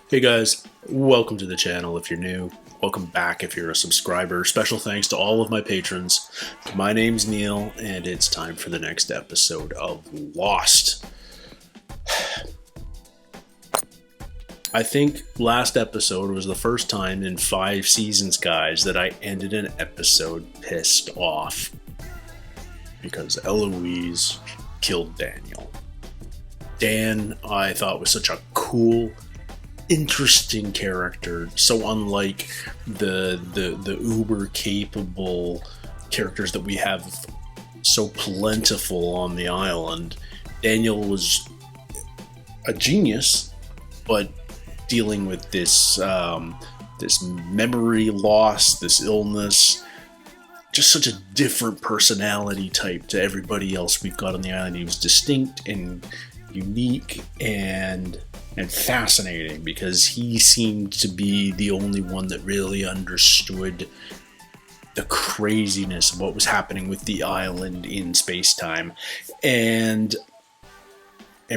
Hey guys, welcome to the channel if you're new. Welcome back if you're a subscriber. Special thanks to all of my patrons. My name's Neil, and it's time for the next episode of Lost. I think last episode was the first time in 5 seasons, guys, that I ended an episode pissed off. Because Eloise killed Daniel. Dan, I thought, was such a cool, interesting character, so unlike the uber capable characters that we have so plentiful on the island. Daniel was a genius, but dealing with this memory loss, this illness, just such a different personality type to everybody else we've got on the island. He was distinct and unique and fascinating because he seemed to be the only one that really understood the craziness of what was happening with the island in space-time. And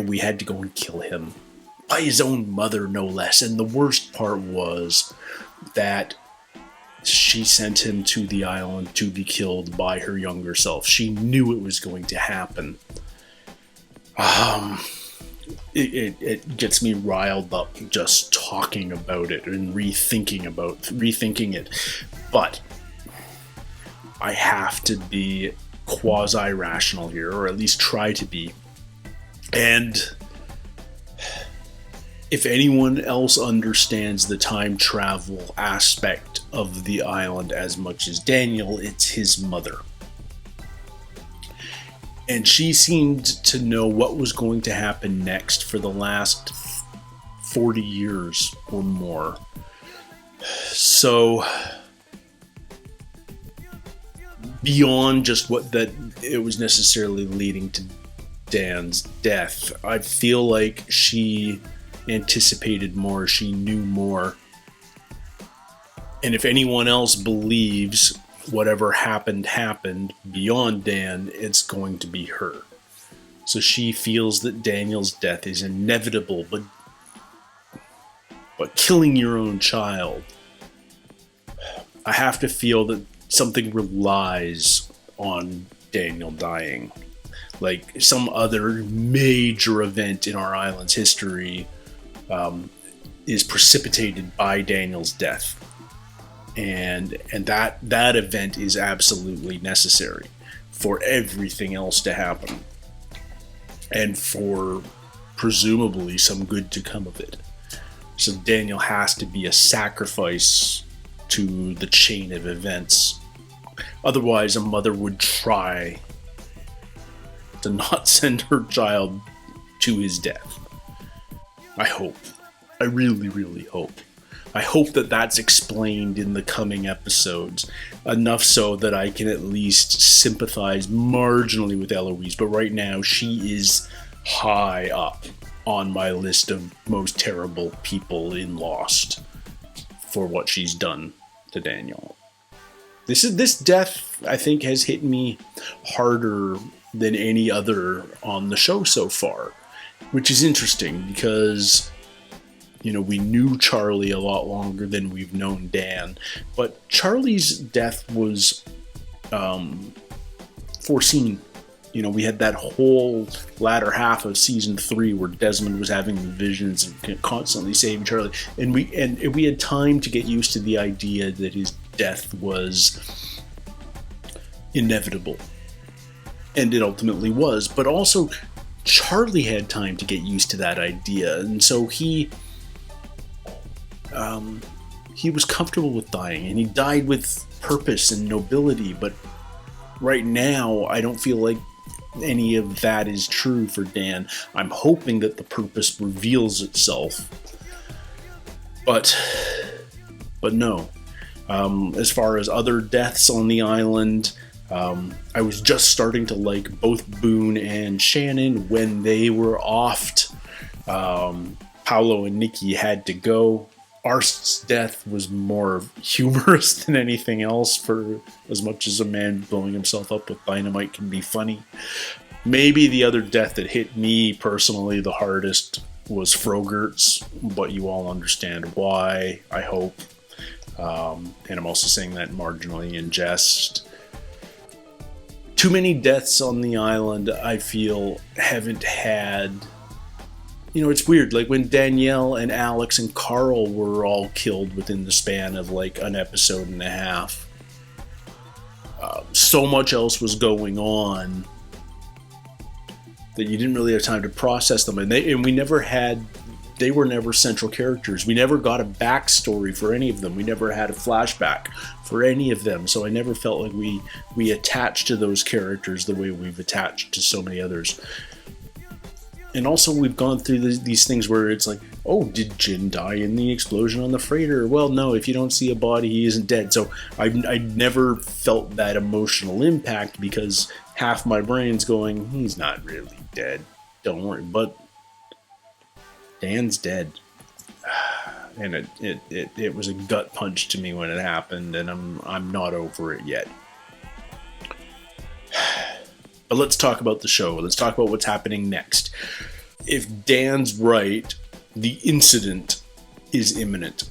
we had to go and kill him by his own mother, no less. And the worst part was that she sent him to the island to be killed by her younger self. She knew it was going to happen. It gets me riled up just talking about it and rethinking it. But I have to be quasi-rational here, or at least try to be. And if anyone else understands the time travel aspect of the island as much as Daniel, it's his mother. And she seemed to know what was going to happen next for the last 40 years or more. So, beyond just what that it was necessarily leading to Dan's death, I feel like she anticipated more, she knew more. And if anyone else believes whatever happened beyond Dan, it's going to be her. So she feels that Daniel's death is inevitable, but killing your own child, I have to feel that something relies on Daniel dying. Like some other major event in our island's history is precipitated by Daniel's death. And that event is absolutely necessary for everything else to happen, and for presumably some good to come of it. So Daniel has to be a sacrifice to the chain of events. Otherwise, a mother would try to not send her child to his death. I hope. I really, really hope. I hope that that's explained in the coming episodes, enough so that I can at least sympathize marginally with Eloise. But right now, she is high up on my list of most terrible people in Lost for what she's done to Daniel. This death, I think, has hit me harder than any other on the show so far, which is interesting because, you know, we knew Charlie a lot longer than we've known Dan, but Charlie's death was foreseen. You know, we had that whole latter half of season 3 where Desmond was having the visions and constantly saving Charlie, and we had time to get used to the idea that his death was inevitable, and it ultimately was. But also, Charlie had time to get used to that idea, and so he was comfortable with dying, and he died with purpose and nobility. But right now, I don't feel like any of that is true for Dan. I'm hoping that the purpose reveals itself, but no. As far as other deaths on the island, I was just starting to like both Boone and Shannon when they were offed. Paolo and Nikki had to go. Arst's death was more humorous than anything else, for as much as a man blowing himself up with dynamite can be funny. Maybe the other death that hit me personally the hardest was Frogert's, but you all understand why, I hope. And I'm also saying that marginally in jest. Too many deaths on the island, I feel, haven't had... You know, it's weird, like when Danielle and Alex and Carl were all killed within the span of like an episode and a half. So much else was going on that you didn't really have time to process them. And we never had... They were never central characters. We never got a backstory for any of them. We never had a flashback for any of them. So I never felt like we attached to those characters the way we've attached to so many others. And also we've gone through these things where it's like, oh, did Jin die in the explosion on the freighter? Well, no, if you don't see a body, he isn't dead. So I never felt that emotional impact because half my brain's going, he's not really dead. Don't worry. But Dan's dead, and it was a gut punch to me when it happened, and I'm not over it yet. But let's talk about the show. Let's talk about what's happening next. If Dan's right, the incident is imminent,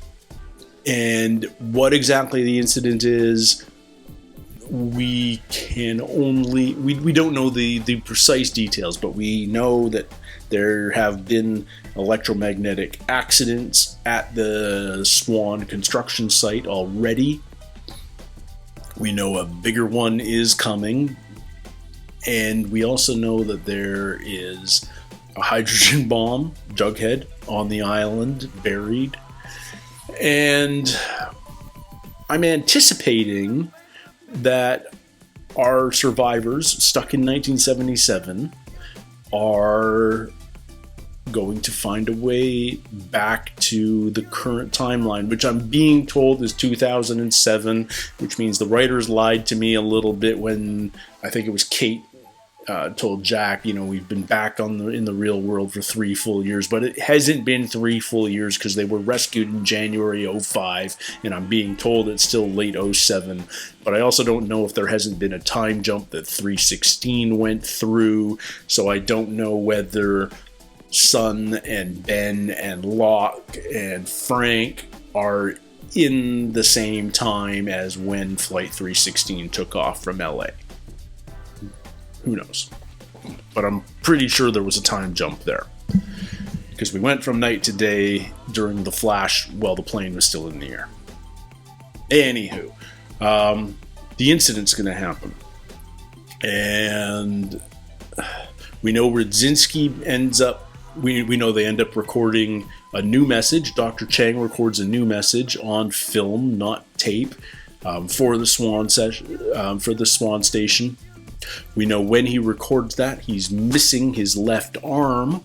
and what exactly the incident is, we can only we don't know the precise details, but we know that there have been electromagnetic accidents at the Swan construction site already. We know a bigger one is coming. And we also know that there is a hydrogen bomb, Jughead, on the island, buried. And I'm anticipating that our survivors stuck in 1977 are going to find a way back to the current timeline, which I'm being told is 2007, which means the writers lied to me a little bit when I think it was Kate told Jack, you know, we've been back in the real world for 3 full years, but it hasn't been 3 full years because they were rescued in January 05, and I'm being told it's still late 07. But I also don't know if there hasn't been a time jump that 316 went through, so I don't know whether Sun and Ben and Locke and Frank are in the same time as when Flight 316 took off from LA. Who knows? But I'm pretty sure there was a time jump there. Because we went from night to day during the flash while the plane was still in the air. Anywho, the incident's going to happen. And we know Radzinski ends up... We know they end up recording a new message. Dr. Chang records a new message on film, not tape, for the Swan station. We know when he records that, he's missing his left arm.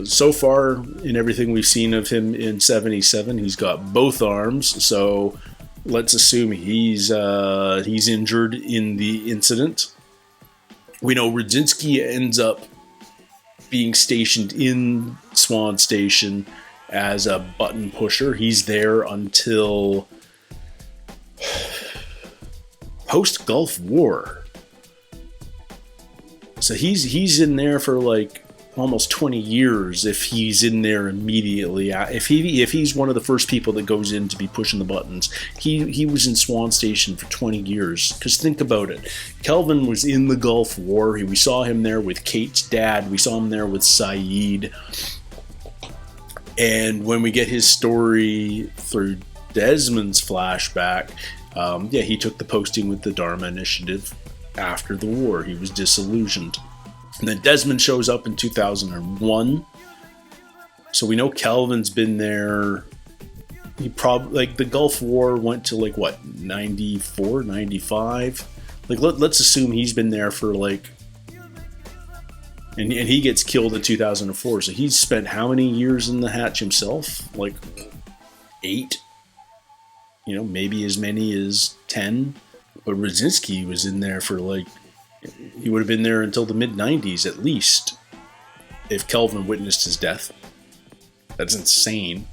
So far, in everything we've seen of him in 77, he's got both arms. So let's assume he's injured in the incident. We know Radzinski ends up being stationed in Swan Station as a button pusher. He's there until post-Gulf War. So he's in there for like almost 20 years if he's in there immediately. If he's one of the first people that goes in to be pushing the buttons, he was in Swan Station for 20 years. Because think about it. Kelvin was in the Gulf War. We saw him there with Kate's dad. We saw him there with Saeed. And when we get his story through Desmond's flashback, he took the posting with the Dharma Initiative after the war. He was disillusioned. And then Desmond shows up in 2001. So we know Kelvin's been there. He probably, like, the Gulf War went to, like, what, 94, 95? Like, let's assume he's been there for, like... And he gets killed in 2004. So he's spent how many years in the hatch himself? Like, 8? You know, maybe as many as 10? But Radzinski was in there for, like... He would have been there until the mid-90s, at least, if Kelvin witnessed his death. That's insane.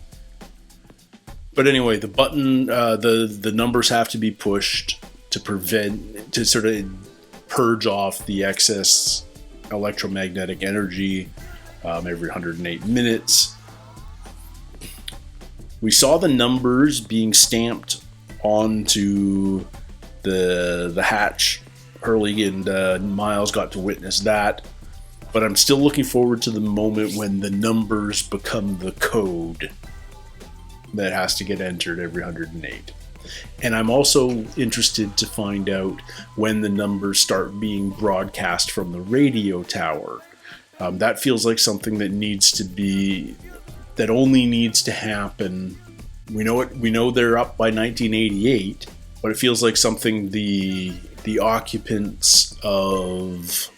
But anyway, the button, the numbers have to be pushed to sort of purge off the excess electromagnetic energy every 108 minutes. We saw the numbers being stamped onto the hatch. Hurley and Miles got to witness that. But I'm still looking forward to the moment when the numbers become the code that has to get entered every 108. And I'm also interested to find out when the numbers start being broadcast from the radio tower. That feels like something that only needs to happen. We know they're up by 1988, but it feels like something the occupants of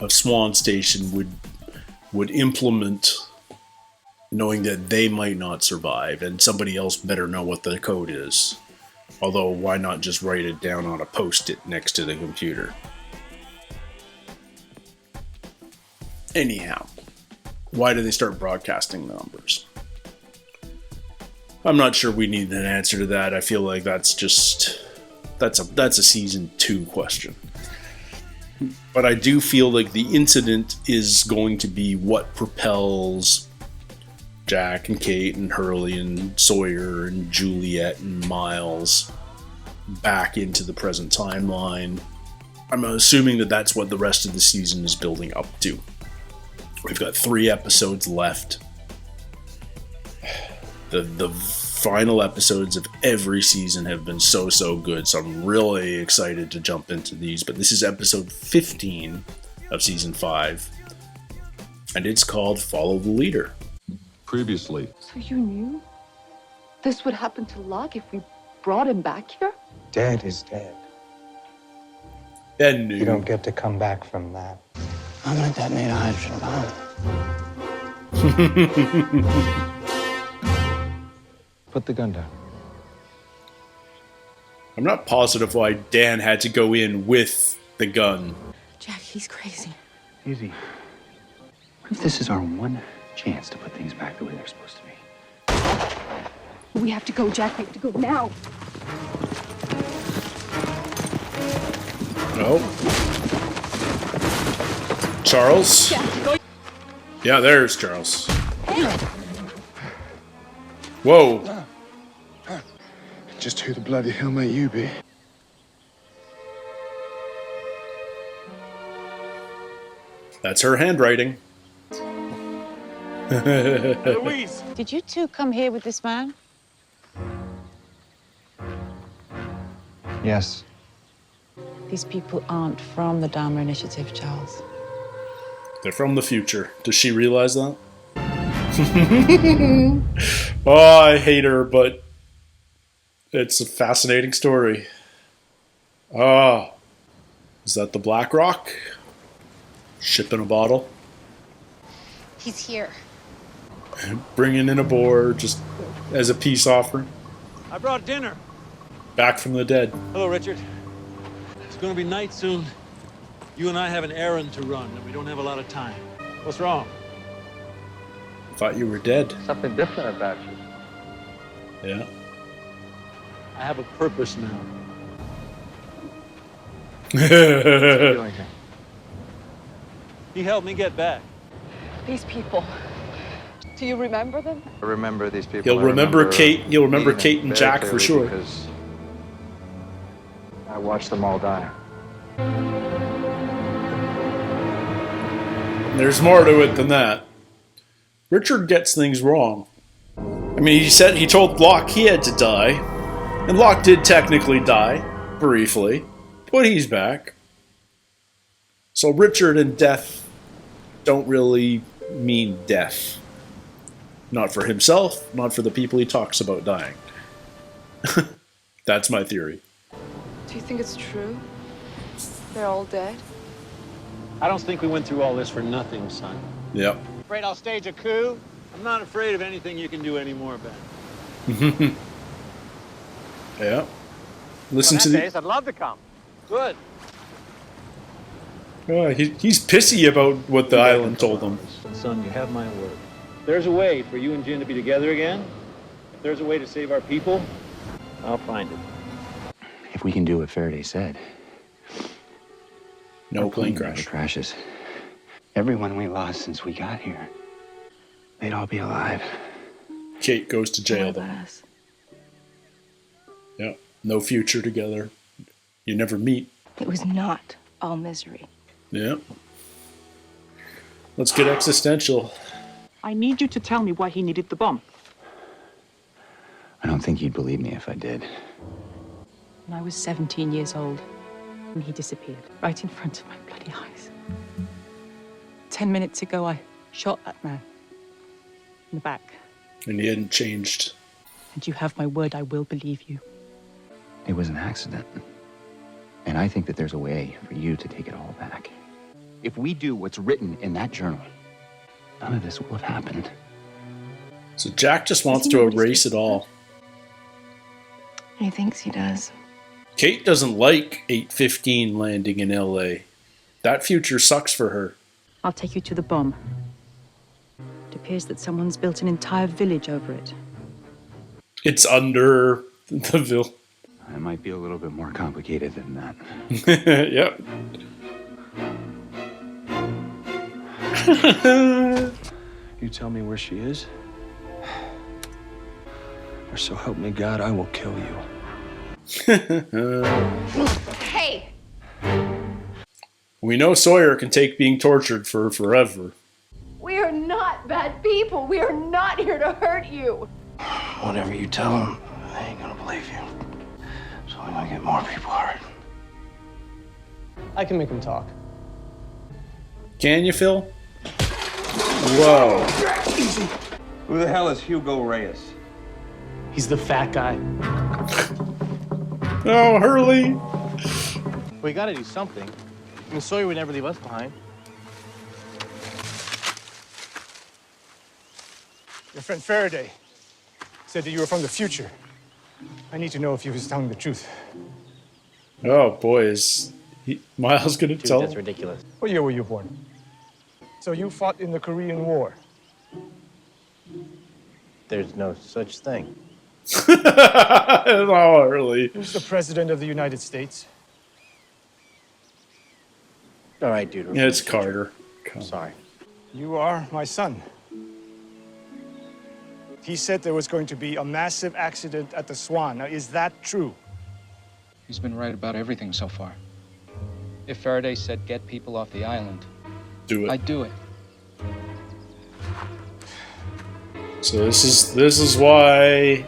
Swan Station would implement, knowing that they might not survive and somebody else better know what the code is. Although, why not just write it down on a post-it next to the computer? Anyhow, why do they start broadcasting the numbers? I'm not sure we need an answer to that. I feel like that's a season 2 question. But I do feel like the incident is going to be what propels Jack and Kate and Hurley and Sawyer and Juliet and Miles back into the present timeline. I'm assuming that that's what the rest of the season is building up to. We've got 3 episodes left. The final episodes of every season have been so good, so I'm really excited to jump into these. But this is episode 15 of season 5, and it's called Follow the Leader. Previously. So you knew this would happen to Locke if we brought him back here? Dead is dead. Ben knew. You don't get to come back from that. I'm gonna detonate a hydrogen bomb. Put the gun down. I'm not positive why Dan had to go in with the gun. Jack, he's crazy. Easy. What if this is our one chance to put things back the way they're supposed to be? We have to go, Jack. We have to go now. No. Charles? Yeah, there's Charles. Whoa. Just who the bloody hell may you be? That's her handwriting. Louise! Did you two come here with this man? Yes. These people aren't from the Dharma Initiative, Charles. They're from the future. Does she realize that? Oh, I hate her, but it's a fascinating story. Ah, is that the Black Rock? Ship in a bottle? He's here. Bringing in a boar just as a peace offering. I brought dinner. Back from the dead. Hello, Richard. It's going to be night soon. You and I have an errand to run, and we don't have a lot of time. What's wrong? I thought you were dead. Something different about you. Yeah. I have a purpose now. He helped me get back. These people. Do you remember them? I remember these people. You'll remember Kate. You'll remember Kate and Jack for sure. Because I watched them all die. There's more to it than that. Richard gets things wrong. I mean, he told Locke he had to die, and Locke did technically die, briefly, but he's back. So Richard and death don't really mean death. Not for himself, not for the people he talks about dying. That's my theory. Do you think it's true? They're all dead? I don't think we went through all this for nothing, son. Yep. Afraid I'll stage a coup? I'm not afraid of anything you can do anymore, Ben. Yeah. Listen to the... I'd love to come. Good. He's pissy about what the island told him. Son, you have my word. If there's a way for you and Jin to be together again, if there's a way to save our people, I'll find it. If we can do what Faraday said. No our plane never crash. crashes. everyone we lost since we got here, they'd all be alive. Kate goes to jail What then. about us? Yeah. No future together. You never meet. It was not all misery. Yeah. Let's get existential. I need you to tell me why he needed the bomb. I don't think you'd believe me if I did. When I was 17 years old, and he disappeared right in front of my bloody eyes. 10 minutes ago, I shot that man in the back. And he hadn't changed. And you have my word, I will believe you. It was an accident. And I think that there's a way for you to take it all back. If we do what's written in that journal, none of this will have happened. So Jack just wants to erase it all. He thinks he does. Kate doesn't like 8:15 landing in LA. That future sucks for her. I'll take you to the bomb. It appears that someone's built an entire village over it. It's under the ville. It might be a little bit more complicated than that. Yep. You tell me where she is, or so help me God, I will kill you. Hey! We know Sawyer can take being tortured for forever. We are not bad people. We are not here to hurt you. Whatever you tell them, they ain't gonna believe you. So we're gonna get more people hurt. I can make him talk. Can you, Phil? Whoa. Who the hell is Hugo Reyes? He's the fat guy. Oh, Hurley. We gotta do something. I mean, Sawyer would never leave us behind. Your friend Faraday said that you were from the future. I need to know if he was telling the truth. Oh, boy, is Miles gonna tell? That's ridiculous. What year were you born? So you fought in the Korean War. There's no such thing. Oh, Hurley. Who's the president of the United States? All right, dude. Yeah, it's Carter. I'm sorry. You are my son. He said there was going to be a massive accident at the Swan. Now, is that true? He's been right about everything so far. If Faraday said get people off the island, do it. I'd do it. So this is why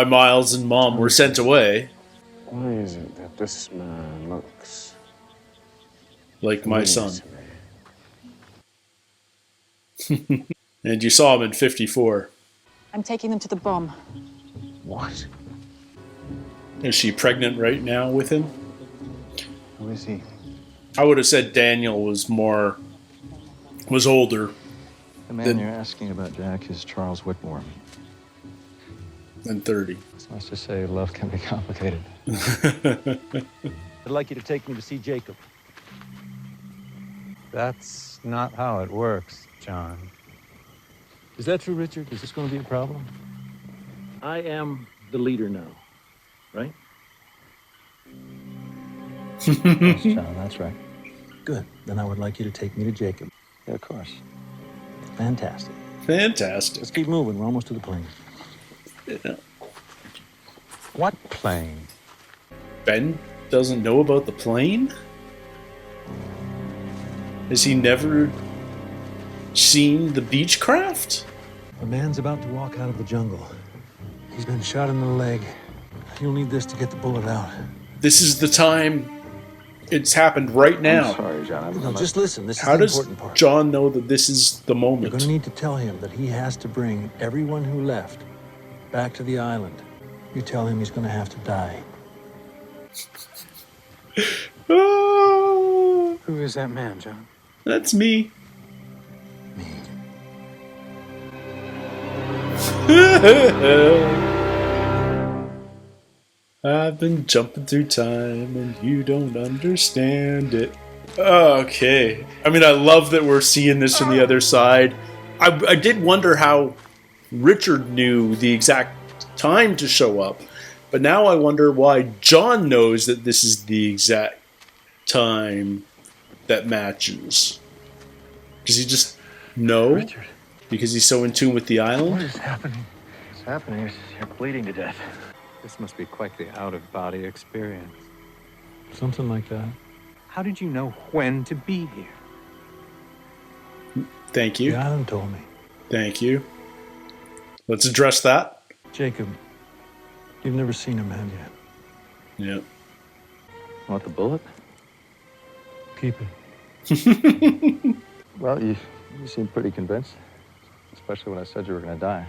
Miles and Mom were sent away. Why is it that this man looks like my son? And you saw him in 54. I'm taking them to the bomb. What? Is she pregnant right now with him? Who is he? I would have said Daniel was older. The man you're asking about, Jack, is Charles Whitmore. Than 30. It's nice to say love can be complicated. I'd like you to take me to see Jacob. That's not how it works, John. Is that true, Richard? Is this going to be a problem? I am the leader now, right? Yes, John, that's right. Good. Then I would like you to take me to Jacob. Yeah, of course. Fantastic. Fantastic. Let's keep moving. We're almost to the plane. Yeah. What plane? Ben doesn't know about the plane? Has he never seen the Beechcraft? A man's about to walk out of the jungle. He's been shot in the leg. You'll need this to get the bullet out. This is the time. It's happened right now. I'm sorry, John. No, just listen. This is How the does important part. John know that this is the You're moment? going to need to tell him that he has to bring everyone who left back to the island. You tell him he's going to have to die. Oh, Who is that man, John? that's me. Me. I've been jumping through time and you don't understand it. Okay. I mean, I love that we're seeing this from the other side. I did wonder how Richard knew the exact time to show up, but now I wonder why John knows that this is the exact time that matches. Does he just know? Richard. Because he's so in tune with the island? What is happening? What's happening is you're bleeding to death. This must be quite the out-of-body experience. Something like that. How did you know when to be here? Thank you. The island told me. Thank you. Let's address that. Jacob, you've never seen a man yet. Yeah. Want the bullet? Keep it. Well, you seem pretty convinced. Especially when I said you were going to die.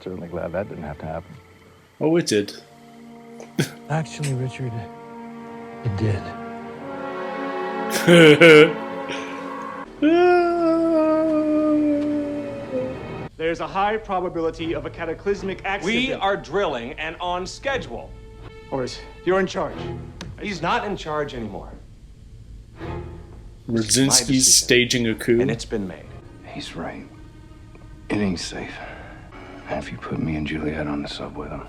Certainly glad that didn't have to happen. Oh, it did. Actually, Richard, it did. There's a high probability of a cataclysmic accident. We are drilling and on schedule. Horace, you're in charge. He's not in charge anymore. Radzinski's staging a coup. And it's been made. He's right. It ain't safe. And if you put me and Juliet on the sub with him,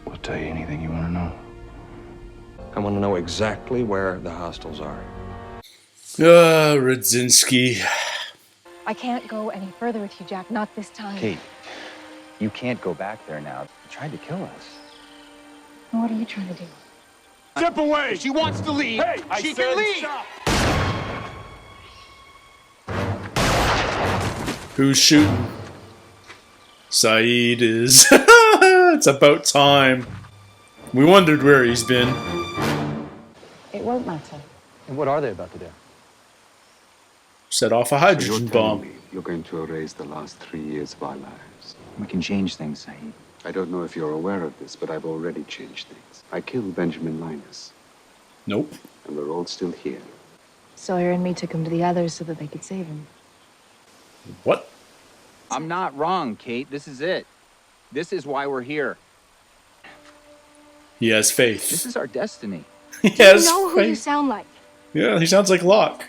we'll tell you anything you want to know. I want to know exactly where the hostiles are. Radzinski. I can't go any further with you, Jack. Not this time. Kate, you can't go back there now. They tried to kill us. What are you trying to do? Step away! She wants to leave. Hey, she can leave. Who's shooting? Saeed is. It's about time. We wondered where he's been. It won't matter. And what are they about to do? Set off a hydrogen bomb. You're going to erase the last 3 years of our lives. We can change things, Saeed. I don't know if you're aware of this, but I've already changed things. I killed Benjamin Linus. Nope. And we're all still here. Sawyer and me took him to the others so that they could save him. What? I'm not wrong, Kate. This is it. This is why we're here. He has faith. This is our destiny. He Do has you know who faith. you sound like? Yeah, he sounds like Locke.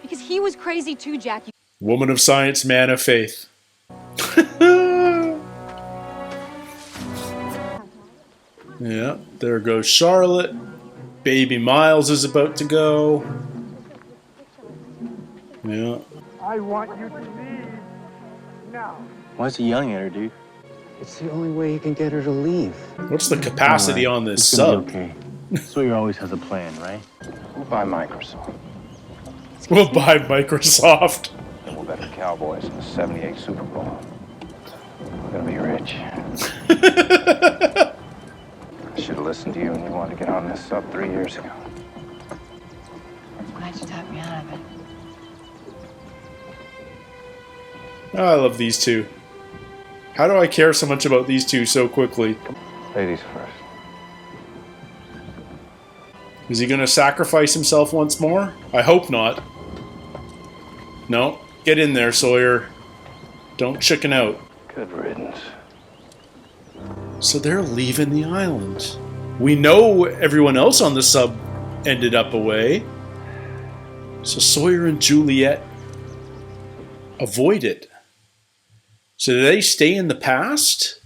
Because he was crazy too, Jack. Woman of science, man of faith. Yeah, there goes Charlotte. Baby Miles is about to go. Yeah. I want you to leave now. Why is he yelling at her, dude? It's the only way you can get her to leave. What's the capacity on this It's gonna sub? be okay. Sawyer always has a plan, right? We'll buy Microsoft. We'll buy Microsoft. We'll bet the Cowboys in the '78 Super Bowl. We're gonna be rich. I should have listened to you when you wanted to get on this sub 3 years ago. Glad you talked me out of it. Oh, I love these two. How do I care so much about these two so quickly? Ladies first. Is he going to sacrifice himself once more? I hope not. No. Get in there, Sawyer. Don't chicken out. Good riddance. So they're leaving the island. We know everyone else on the sub ended up away. So Sawyer and Juliet avoid it. So do they stay in the past?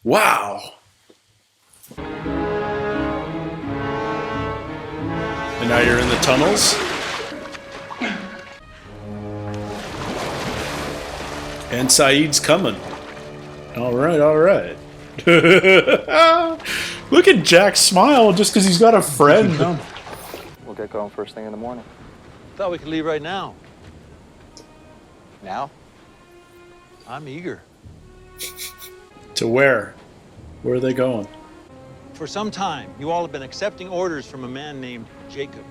Wow. And now you're in the tunnels? And Saeed's coming. Alright, alright. Look at Jack smile just because he's got a friend. We'll get going first thing in the morning. Thought we could leave right now. Now? I'm eager. To where? Where are they going? For some time, you all have been accepting orders from a man named Jacob.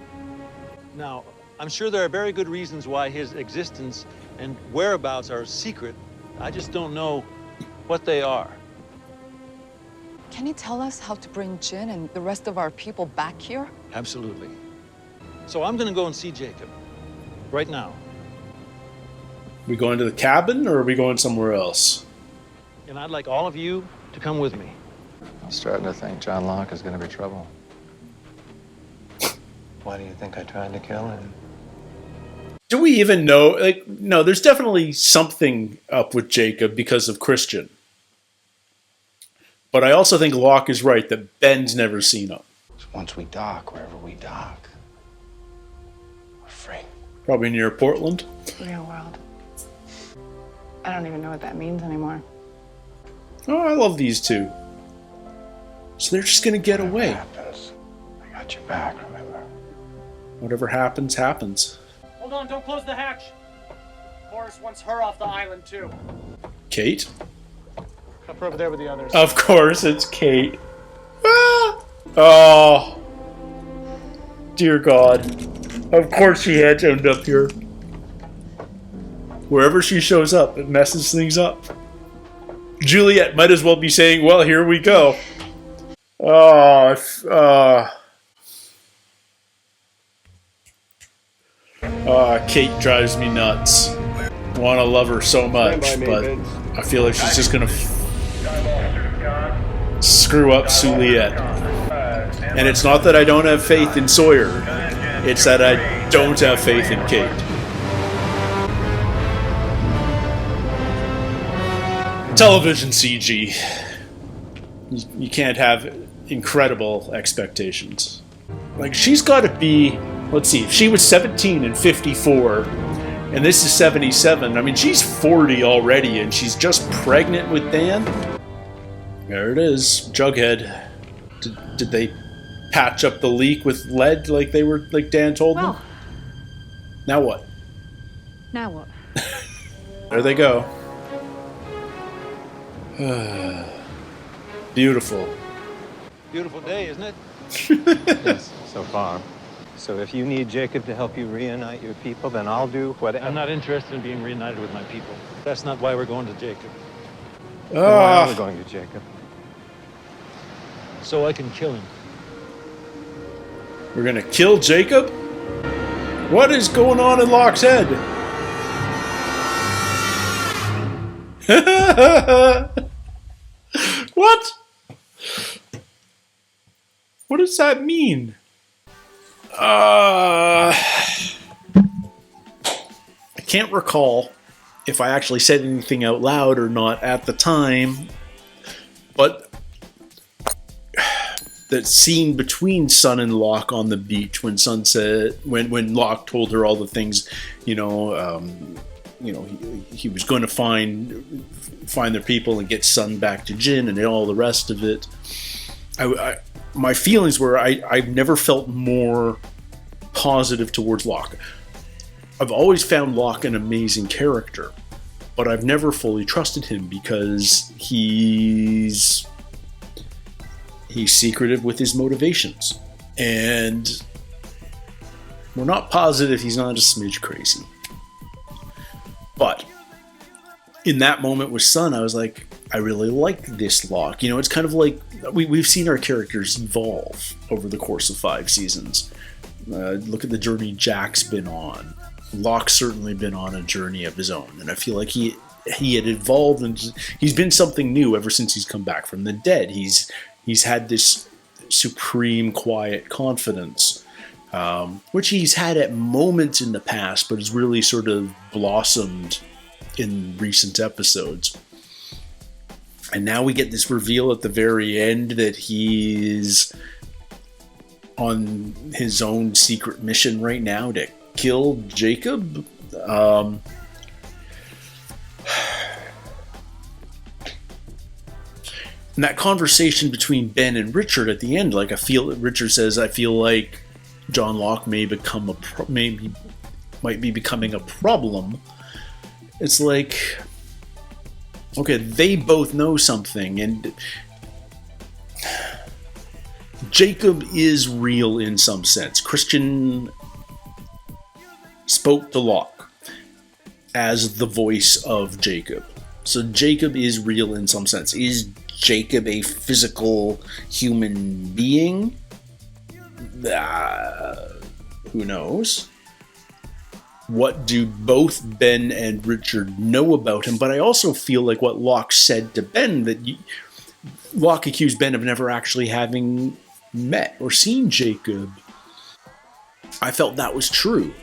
Now, I'm sure there are very good reasons why his existence and whereabouts are secret. I just don't know what they are. Can you tell us how to bring Jin and the rest of our people back here? Absolutely. So I'm gonna go and see Jacob. Right now. We going to the cabin or are we going somewhere else? And I'd like all of you to come with me. I'm starting to think John Locke is going to be trouble. Why do you think I tried to kill him? Do we even know? Like, no, there's definitely something up with Jacob because of Christian. But I also think Locke is right that Ben's never seen him. So once we dock, wherever we dock, we're free. Probably near Portland. Real world. I don't even know what that means anymore. Oh, I love these two. So they're just gonna get away. Happens. I got your back, remember? Whatever happens, happens. Hold on, don't close the hatch. Horace wants her off the island, too. Kate? Up over there with the others. Of course, it's Kate. Ah! Oh. Dear God. Of course she had to end up here. Wherever she shows up, it messes things up. Juliet might as well be saying, well, here we go. Kate drives me nuts. I want to love her so much, but I feel like she's just going to screw up Juliet. And it's not that I don't have faith in Sawyer. It's that I don't have faith in Kate. Television CG. You can't have incredible expectations. Like, she's got to be... Let's see, if she was 17 and 54, and this is 77, I mean, she's 40 already, and she's just pregnant with Dan? There it is, Jughead. Did they patch up the leak with lead like Dan told them? Now what? Now what? There they go. Beautiful. Beautiful day, isn't it? Yes, so far. So if you need Jacob to help you reunite your people, then I'll do whatever. I'm not interested in being reunited with my people. That's not why we're going to Jacob. Then why are we going to Jacob? So I can kill him. We're gonna kill Jacob? What is going on in Locke's head? What? What does that mean? I can't recall if I actually said anything out loud or not at the time, but that scene between Sun and Locke on the beach when Sun said, when Locke told her all the things, he was going to find their people and get Sun back to Jin and all the rest of it. My feelings were I've never felt more positive towards Locke. I've always found Locke an amazing character, but I've never fully trusted him because he's secretive with his motivations. And we're not positive he's not a smidge crazy. But in that moment with Sun, I was like, I really like this Locke. It's kind of like we've seen our characters evolve over the course of 5 seasons. Look at the journey Jack's been on. Locke's certainly been on a journey of his own, and I feel like he had evolved, and he's been something new ever since he's come back from the dead. He's had this supreme, quiet confidence, which he's had at moments in the past, but has really sort of blossomed in recent episodes. And now we get this reveal at the very end that he's on his own secret mission right now to kill Jacob. And that conversation between Ben and Richard at the end, Richard says, I feel like John Locke may might be becoming a problem. It's like, okay, they both know something, and Jacob is real in some sense. Christian spoke to Locke as the voice of Jacob. So Jacob is real in some sense. Is Jacob a physical human being? Who knows? What do both Ben and Richard know about him? But I also feel like what Locke said to Ben, that Locke accused Ben of never actually having met or seen Jacob. I felt that was true.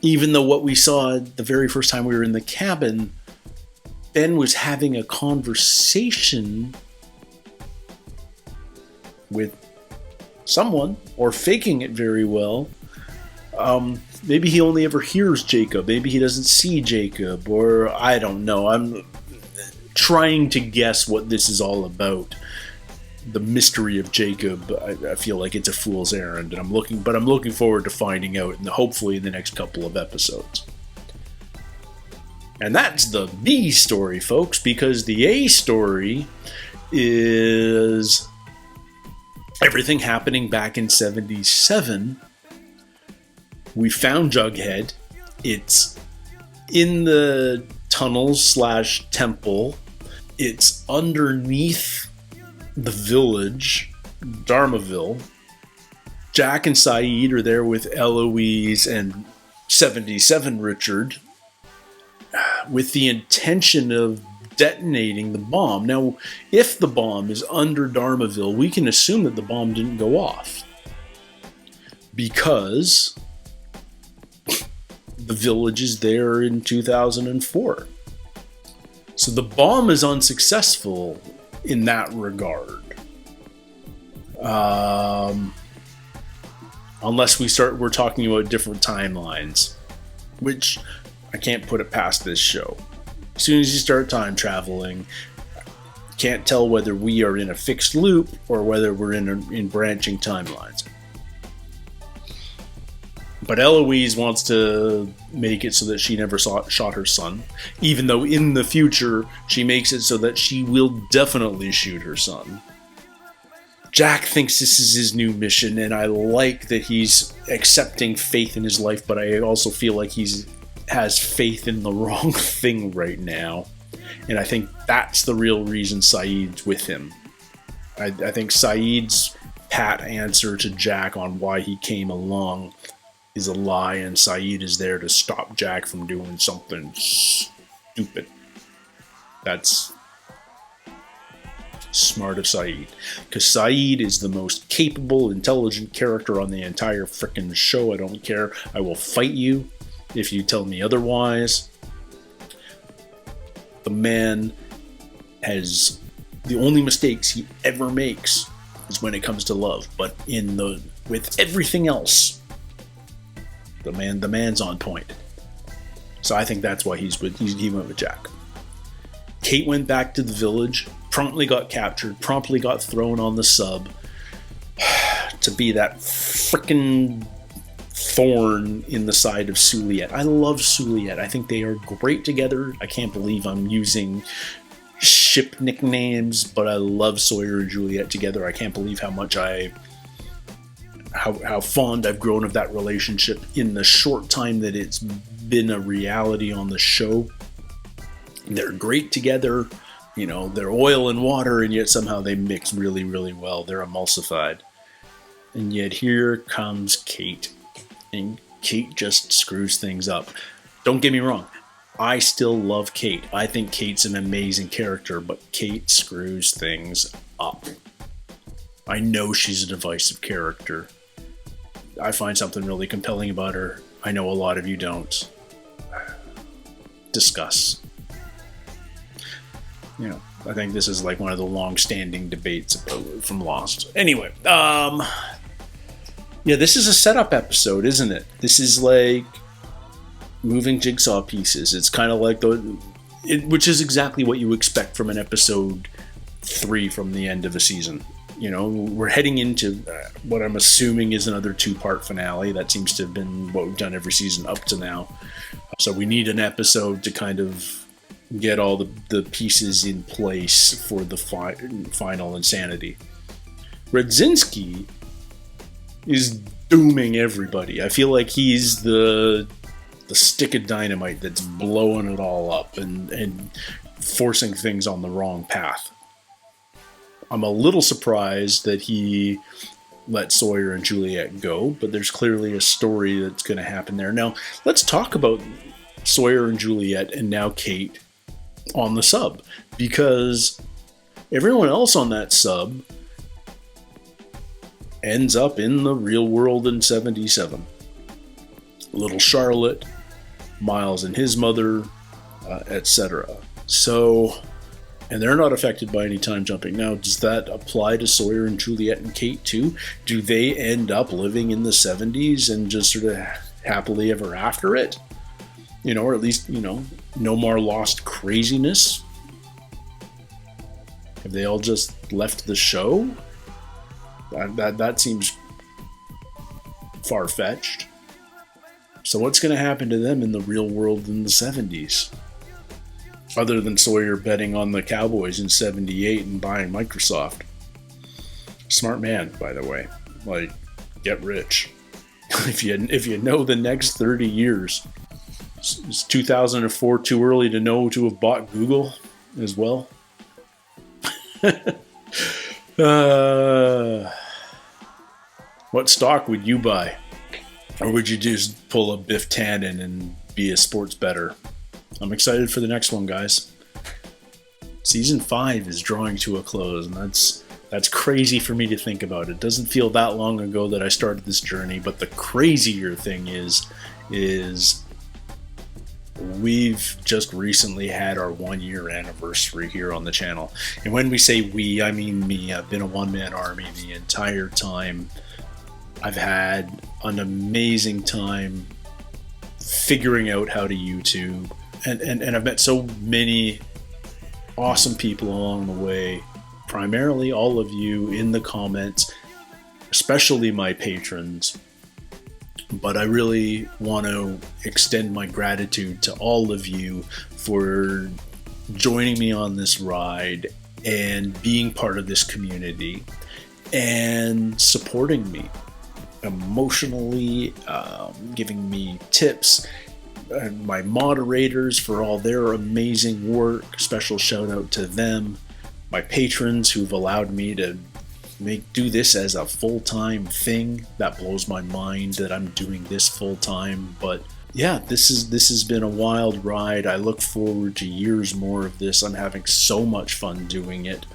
Even though what we saw the very first time we were in the cabin, Ben was having a conversation with someone, or faking it very well. Maybe he only ever hears Jacob. Maybe he doesn't see Jacob, or I don't know. I'm trying to guess what this is all about. The mystery of Jacob. I feel like it's a fool's errand, and I'm looking forward to finding out, and hopefully in the next couple of episodes. And that's the B story, folks, because the A story is everything happening back in 77. We found Jughead. It's in the tunnels / temple. It's underneath the village, Dharmaville. Jack and Sayid are there with Eloise and 77 Richard with the intention of detonating the bomb. Now, if the bomb is under Dharmaville, we can assume that the bomb didn't go off because the village is there in 2004. So the bomb is unsuccessful in that regard. Unless we're talking about different timelines, which I can't put it past this show. As soon as you start time traveling, can't tell whether we are in a fixed loop or whether we're in branching timelines. But Eloise wants to make it so that she never shot her son, even though in the future she makes it so that she will definitely shoot her son. Jack thinks this is his new mission, and I like that he's accepting faith in his life, but I also feel like has faith in the wrong thing right now. And I think that's the real reason Sayid's with him. I think Sayid's pat answer to Jack on why he came along is a lie, and Sayid is there to stop Jack from doing something stupid. That's smart of Sayid, because Sayid is the most capable, intelligent character on the entire frickin' show. I don't care. I will fight you if you tell me otherwise. The man has the only mistakes he ever makes is when it comes to love, but with everything else, the man's on point. So I think that's why he went with Jack. Kate went back to the village, promptly got captured, promptly got thrown on the sub to be that frickin' thorn in the side of Suliet. I love Suliet. I think they are great together. I can't believe I'm using ship nicknames, but I love Sawyer and Juliet together. I can't believe how much how fond I've grown of that relationship in the short time that it's been a reality on the show. They're great together. You know, they're oil and water, and yet somehow they mix really, really well. They're emulsified. And yet here comes Kate. And Kate just screws things up. Don't get me wrong. I still love Kate. I think Kate's an amazing character, but Kate screws things up. I know she's a divisive character. I find something really compelling about her. I know a lot of you don't. Discuss. You know, I think this is like one of the long-standing debates from Lost. Anyway, yeah, this is a setup episode, isn't it? This is like moving jigsaw pieces. It's kind of like which is exactly what you expect from an episode 3 from the end of a season. You know, we're heading into what I'm assuming is another 2-part finale. That seems to have been what we've done every season up to now. So we need an episode to kind of get all the pieces in place for the final insanity. Radzinski is dooming everybody. I feel like he's the stick of dynamite that's blowing it all up and forcing things on the wrong path. I'm a little surprised that he let Sawyer and Juliet go, but there's clearly a story that's going to happen there. Now, let's talk about Sawyer and Juliet and now Kate on the sub, because everyone else on that sub ends up in the real world in 77. Little Charlotte, Miles and his mother, etc. So, and they're not affected by any time jumping. Now, does that apply to Sawyer and Juliet and Kate too? Do they end up living in the 70s and just sort of happily ever after it, you know, or at least, you know, no more Lost craziness. Have they all just left the show? That seems far-fetched. So what's going to happen to them in the real world in the 70s? Other than Sawyer betting on the Cowboys in 78 and buying Microsoft. Smart man, by the way. Like, get rich. If you know the next 30 years. Is 2004 too early to know to have bought Google as well? What stock would you buy? Or would you just pull a Biff Tannen and be a sports bettor? I'm excited for the next one, guys. Season 5 is drawing to a close, and that's crazy for me to think about. It doesn't feel that long ago that I started this journey, but the crazier thing is we've just recently had our 1-year anniversary here on the channel. And when we say we, I mean me. I've been a one-man army the entire time. I've had an amazing time figuring out how to YouTube. And I've met so many awesome people along the way. Primarily all of you in the comments, especially my patrons. But I really want to extend my gratitude to all of you for joining me on this ride and being part of this community and supporting me emotionally, giving me tips, and my moderators for all their amazing work. Special shout out to them. My patrons who've allowed me to do this as a full-time thing. That blows my mind that I'm doing this full-time. But yeah, this has been a wild ride. I look forward to years more of this. I'm having so much fun doing it,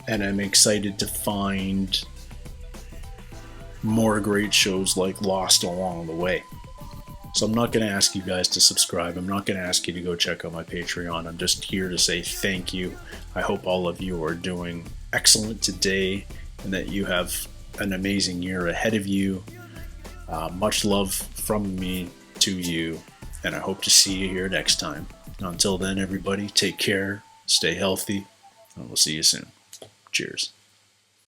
and I'm excited to find more great shows like Lost along the way. So I'm not going to ask you guys to subscribe. I'm not going to ask you to go check out my Patreon. I'm just here to say thank you. I hope all of you are doing excellent today and that you have an amazing year ahead of you. Much love from me to you, and I hope to see you here next time. Until then, everybody, take care, stay healthy, and we'll see you soon. Cheers.